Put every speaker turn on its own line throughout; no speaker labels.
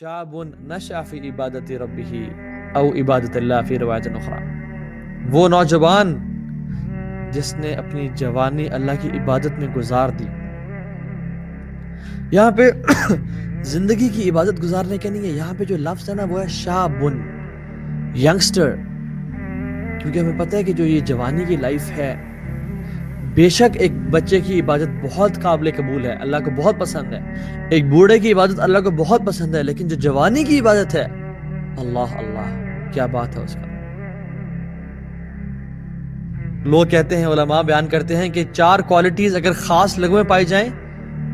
شاب نشأ فی عبادت ربہ او عبادت اللہ فی روایت اخرى، وہ نوجوان جس نے اپنی جوانی اللہ کی عبادت میں گزار دی۔ یہاں پہ زندگی کی عبادت گزارنے کے نہیں ہے، یہاں پہ جو لفظ ہے نا وہ ہے شابن، ینگسٹر، کیونکہ ہمیں پتہ ہے کہ جو یہ جوانی کی لائف ہے، بے شک ایک بچے کی عبادت بہت قابل قبول ہے، اللہ کو بہت پسند ہے، ایک بوڑھے کی عبادت اللہ کو بہت پسند ہے، لیکن جو جوانی کی عبادت ہے، اللہ اللہ کیا بات ہے اس کا۔ لوگ کہتے ہیں، علماء بیان کرتے ہیں کہ 4 کوالٹیز اگر خاص لوگوں میں پائی جائیں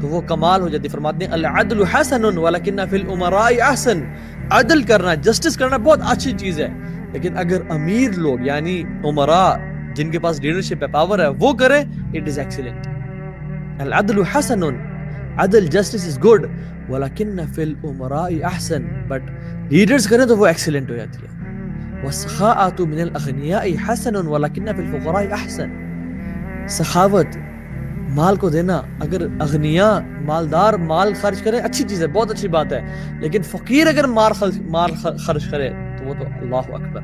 تو وہ کمال ہو جاتی۔ فرماتے ہیں العدل حسن ولکن فی الامراء احسن، عدل کرنا، جسٹس کرنا بہت اچھی چیز ہے، لیکن اگر امیر لوگ یعنی عمراء جن کے پاس لیڈرشپ ہے، پاور ہے، وہ کریں، اٹ از ایکسیلنٹ۔ العدل حسن، عدل جسٹس از گڈ، ولکن فی الامراء احسن، بٹ لیڈرز کریں تو وہ ایکسیلنٹ ہو جاتی ہے۔ والسخاءۃ من الاغنیاء حسن ولکن فی الفقراء احسن، سخاوت، مال کو دینا، اگر اغنیاء مالدار مال خرچ کرے اچھی چیز ہے، بہت اچھی بات ہے، لیکن فقیر اگر مال خرچ کرے تو وہ تو اللہ اکبر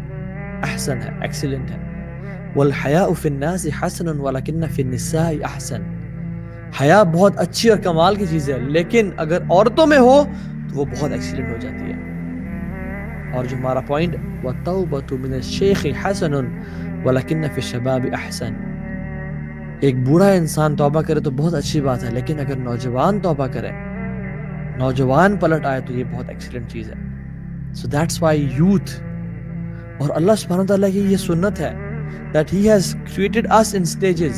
احسن ہے، ایکسیلنٹ ہے۔ والحیاء فی الناس حسن ولکن فی النساء احسن، حیا بہت اچھی اور کمال کی چیز ہے، لیکن اگر عورتوں میں ہو تو وہ بہت ایکسیلنٹ ہو جاتی ہے۔ اور جو ہمارا پوائنٹ والتوبۃ من الشیخ حسن ولکن فی الشباب احسن، ایک بوڑھا انسان توبہ کرے تو بہت اچھی بات ہے، لیکن اگر نوجوان توبہ کرے، نوجوان پلٹ آئے تو یہ بہت ایکسیلنٹ چیز ہے۔ So that's why youth، اور اللہ سبحانہ وتعالیٰ کی یہ سنت ہے that he has created us in stages۔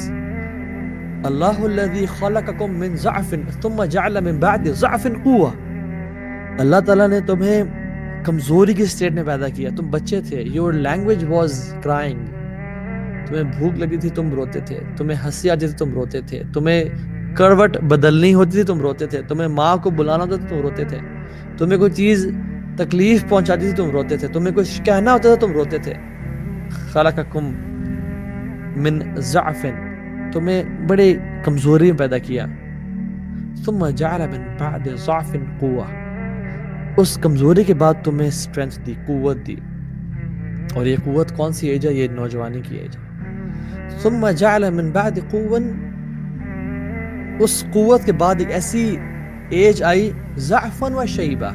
اللہ الذی خلقکم من ضعف ثم جعل من بعد ضعف قوة، اللہ تعالیٰ نے تمہیں کمزوری کی سٹیٹ میں پیدا کیا، تم بچے تھے، your language was crying، تمہیں بھوک لگی تھی تم روتے تھے، تمہیں ہنسی آتی تھی تم روتے تھے، تمہیں کروٹ بدلنی ہوتی تھی تم روتے تھے، تمہیں ماں کو بلانا ہوتا تھا تم روتے تھے، تمہیں کوئی چیز تکلیف پہنچاتی تھی تم روتے تھے، تمہیں کچھ کہنا ہوتا تھا تم روتے تھے۔ خلقکم من ضعف، تمہیں بڑے کمزوری میں پیدا کیا، ثم جعل من بعد ضعف قوة، اس کمزوری کے بعد تمہیں اسٹرینتھ دی، قوت دی، اور یہ قوت کون سی ایج ہے؟ یہ نوجوانی کی ایج ہے۔ ثم جعل من بعد قوة، اس قوت کے بعد ایک ایسی ایج آئی ضعفا و شیبہ،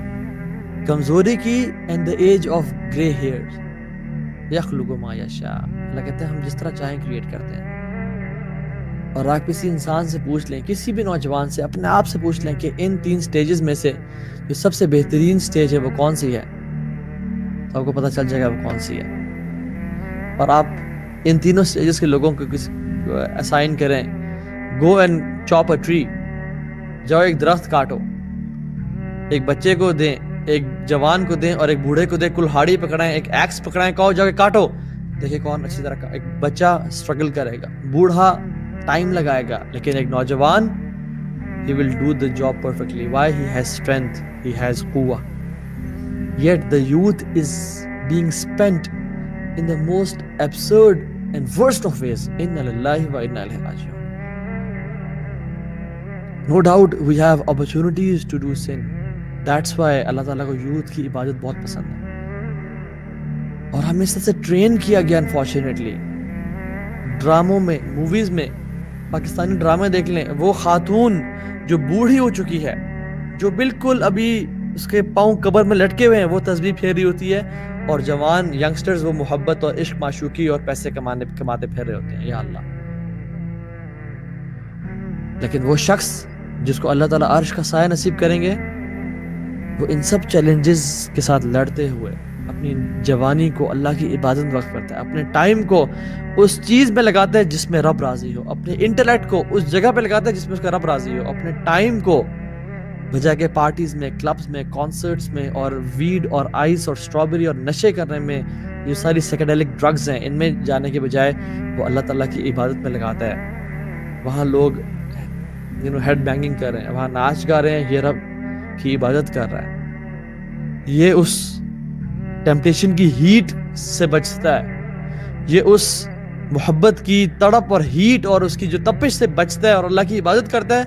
کمزوری کی، and the age of grey hairs، یخلق ما یشاء، اللہ کہتے ہیں ہم جس طرح چاہیں کریٹ کرتے ہیں۔ اور آپ کسی انسان سے پوچھ لیں، کسی بھی نوجوان سے، اپنے آپ سے پوچھ لیں کہ ان 3 سٹیجز میں سے جو سب سے بہترین سٹیج ہے وہ کون سی ہے، تو آپ کو پتہ چل جائے گا وہ کون سی ہے۔ اور آپ ان تینوں سٹیجز کے لوگوں کو اسائن کریں، go and chop a tree, جاؤ ایک درخت کاٹو، ایک بچے کو دیں، ایک جوان کو دیں اور ایک بوڑھے کو دیں، کلہاڑی پکڑائیں، ایک ایکس پکڑائیں، کہو جاؤ کہ کاٹو، دیکھیں کون اچھی طرح کا۔ ایک بچہ سٹرگل کرے گا، بوڑھا ٹائم لگائے گا، لیکن ایک نوجوان he will do the job perfectly. Why? He has strength, he has quwwah. Yet the youth is being spent in the most absurd and worst of ways. Inna lillahi wa inna ilaihi raji'un. No doubt we have opportunities to do sin. That's why اللہ تعالیٰ کو youth کی عبادت بہت پسند ہے، اور ہمیں اس سے ٹرین کیا گیا unfortunately۔ ڈراموں میں، موویز میں، پاکستانی ڈرامے دیکھ لیں، وہ خاتون جو بوڑھی ہو چکی ہے، جو بالکل ابھی اس کے پاؤں قبر میں لٹکے ہوئے ہیں، وہ تسبیح پھیر رہی ہوتی ہے، اور جوان ینگسٹرز وہ محبت اور عشق، معشوقی اور پیسے کماتے پھر رہے ہوتے ہیں، یا اللہ۔ لیکن وہ شخص جس کو اللہ تعالیٰ عرش کا سایہ نصیب کریں گے، وہ ان سب چیلنجز کے ساتھ لڑتے ہوئے اپنی جوانی کو اللہ کی عبادت میں وقف کرتا ہے، اپنے ٹائم کو اس چیز میں لگاتا ہے جس میں رب راضی ہو، اپنے انٹلیکٹ کو اس جگہ پہ لگاتا ہے جس میں اس کا رب راضی ہو، اپنے ٹائم کو بجائے کہ پارٹیز میں، کلبز میں، کانسرٹس میں، اور ویڈ اور آئس اور اسٹرابری اور نشے کرنے میں، یہ ساری سائیکیڈیلک ڈرگز ہیں، ان میں جانے کے بجائے وہ اللہ تعالیٰ کی عبادت میں لگاتا ہے۔ وہاں لوگ ہیڈ بینگنگ کر رہے ہیں، وہاں ناچ گا رہے ہیں، یہ رب کی عبادت کر رہا ہے، یہ اس ٹیمپٹیشن کی ہیٹ سے بچتا ہے، یہ اس محبت کی تڑپ اور ہیٹ اور اس کی جو تپش سے بچتا ہے اور اللہ کی عبادت کرتا ہے،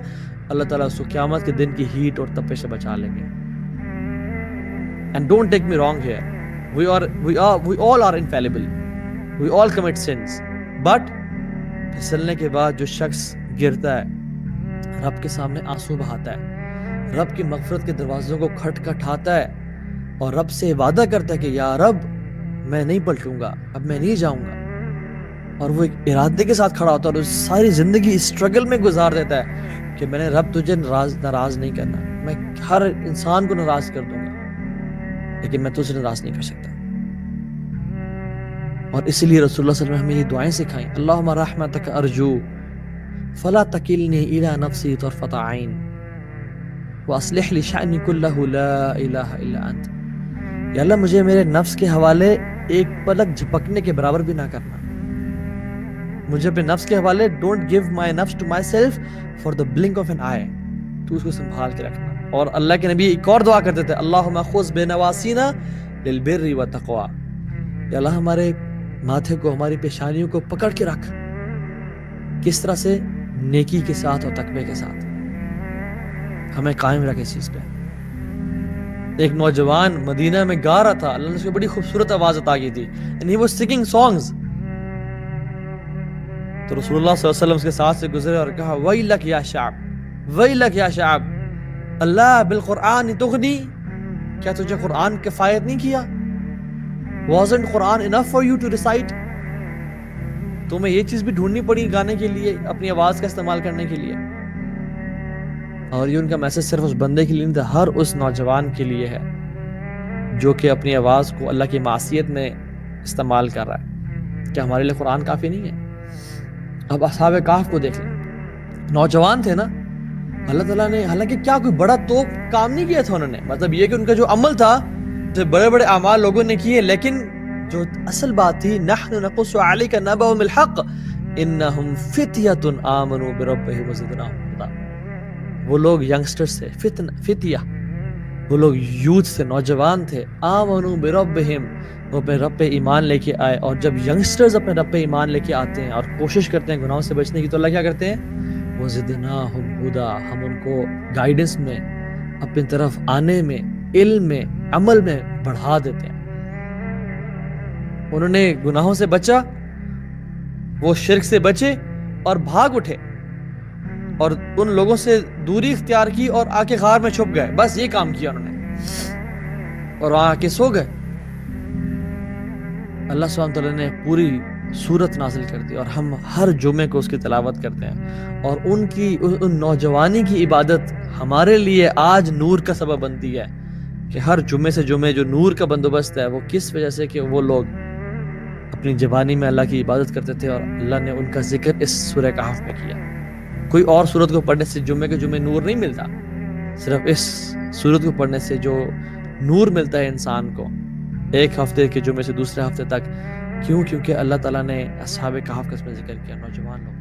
اللہ تعالیٰ اس کو قیامت کے دن کی ہیٹ اور تپش سے بچا لیں گے۔ And don't take me wrong here. We all are infallible. We all commit sins. But پھسلنے کے بعد جو شخص گرتا ہے، رب کے سامنے آنسو بہاتا ہے، رب کی مغفرت کے دروازوں کو کھٹکھٹاتا ہے اور رب سے وعدہ کرتا ہے کہ یا رب میں نہیں پلٹوں گا، اب میں نہیں جاؤں گا، اور وہ ایک ارادے کے ساتھ کھڑا ہوتا ہے اور ساری زندگی اسٹرگل میں گزار دیتا ہے کہ میں نے رب تجھے ناراض نہیں کرنا، میں ہر انسان کو ناراض کر دوں گا لیکن میں تجھے ناراض نہیں کر سکتا. اور اسی لیے رسول اللہ صلی اللہ علیہ وسلم ہمیں یہ دعائیں سکھائیں، اللہم رحمتک ارجو فلا تکلنی الی نفسی طرفۃ عین واصلح لی شأنی کلہ لا الہ الا انت. یا اللہ مجھے میرے نفس کے حوالے ایک پلک جھپکنے کے برابر بھی نہ کرنا، مجھے اپنے نفس کے حوالے ڈونٹ گیو مائی نفس to myself for the blink of an eye, تو اس کو سنبھال کے رکھنا. اور اللہ کے نبی ایک اور دعا کرتے تھے، اللہم خذ بنواسینا للبر والتقوی، یا اللہ ہمارے ماتھے کو، ہماری پیشانیوں کو پکڑ کے رکھ. کس طرح سے؟ نیکی کے ساتھ اور تقوی کے ساتھ ہمیں قائم رکھے اس چیز پہ. ایک نوجوان مدینہ میں گا رہا تھا، اللہ نے اس کو بڑی خوبصورت آواز عطا کی تھی، and he was singing songs. تو رسول اللہ صلی اللہ علیہ وسلم اس کے ساتھ سے گزرے اور کہا ویلک یا شعب، ویلک یا شعب اللہ بالقرآن تغنی، کیا تجھے قرآن کفایت نہیں کیا؟ wasn't Quran enough for you to recite؟ تمہیں یہ چیز بھی ڈھونڈنی پڑی گانے کے لیے، اپنی آواز کا استعمال کرنے کے لیے. اور یہ ان کا میسج صرف اس بندے کے لیے نہیں تھا، ہر اس نوجوان کے لیے ہے جو کہ اپنی آواز کو اللہ کی معصیت میں استعمال کر رہا ہے. کیا ہمارے لیے قرآن کافی نہیں ہے؟ اب اصحاب کہف کو دیکھ لیں، نوجوان تھے نا، اللہ تعالیٰ نے حالانکہ کیا کوئی بڑا توپ کام نہیں کیا تھا انہوں نے، مطلب یہ کہ ان کا جو عمل تھا بڑے بڑے اعمال لوگوں نے کیے، لیکن جو اصل بات تھی نحن نقص علیک نبأهم بالحق انہم فتیۃ آمنوا بربہم وزدناہم ہدی. وہ لوگ ینگسٹرز تھے، فتیہ، وہ لوگ یوتھ تھے، نوجوان تھے، آمنوا بربہم، وہ اپنے رب پہ ایمان لے کے آئے. اور جب ینگسٹرز اپنے رب پہ ایمان لے کے آتے ہیں اور کوشش کرتے ہیں گناہوں سے بچنے کی، تو اللہ کیا کرتے ہیں؟ وزدناہم ہدی، ہم ان کو گائیڈنس میں، اپنی طرف آنے میں، علم میں، عمل میں بڑھا دیتے ہیں. انہوں نے گناہوں سے بچا، وہ شرک سے بچے اور بھاگ اٹھے اور ان لوگوں سے دوری اختیار کی اور آ کے غار میں چھپ گئے. بس یہ کام کیا انہوں نے اور وہاں آ کے سو گئے. اللہ سبحانہ تعالیٰ نے پوری سورت نازل کر دی اور ہم ہر جمعے کو اس کی تلاوت کرتے ہیں، اور ان نوجوانی کی عبادت ہمارے لیے آج نور کا سبب بنتی ہے کہ ہر جمعے سے جمعے جو نور کا بندوبست ہے وہ کس وجہ سے کہ وہ لوگ اپنی زبانی میں اللہ کی عبادت کرتے تھے اور اللہ نے ان کا ذکر اس سورہ کہف میں کیا. کوئی اور سورت کو پڑھنے سے جمعے کے جمعے نور نہیں ملتا، صرف اس سورت کو پڑھنے سے جو نور ملتا ہے انسان کو ایک ہفتے کے جمعے سے دوسرے ہفتے تک. کیوں؟ کیونکہ اللہ تعالیٰ نے اصحاب کہف کا اس میں ذکر کیا، نوجوان لوگ.